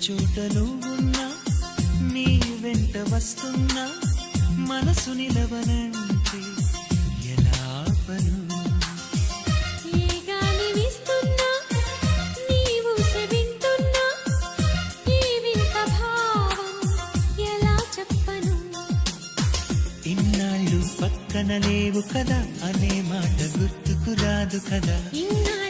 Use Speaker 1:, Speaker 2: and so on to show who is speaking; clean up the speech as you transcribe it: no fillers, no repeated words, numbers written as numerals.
Speaker 1: చోట నువ్వున్నా నీ వెంట వస్తున్నా మనసు నిలవనంటే ఎలా ఆపను?
Speaker 2: ఏ గాలి వీస్తున్నా నీవు సెవింటున్నా ఈ వింత భావం ఎలా చెప్పను?
Speaker 1: ఇన్నాళ్ళు పక్కన లేవు కదా అనే మాట గుర్తుకు రాదు కదా.
Speaker 2: ఇన్నాళ్ళు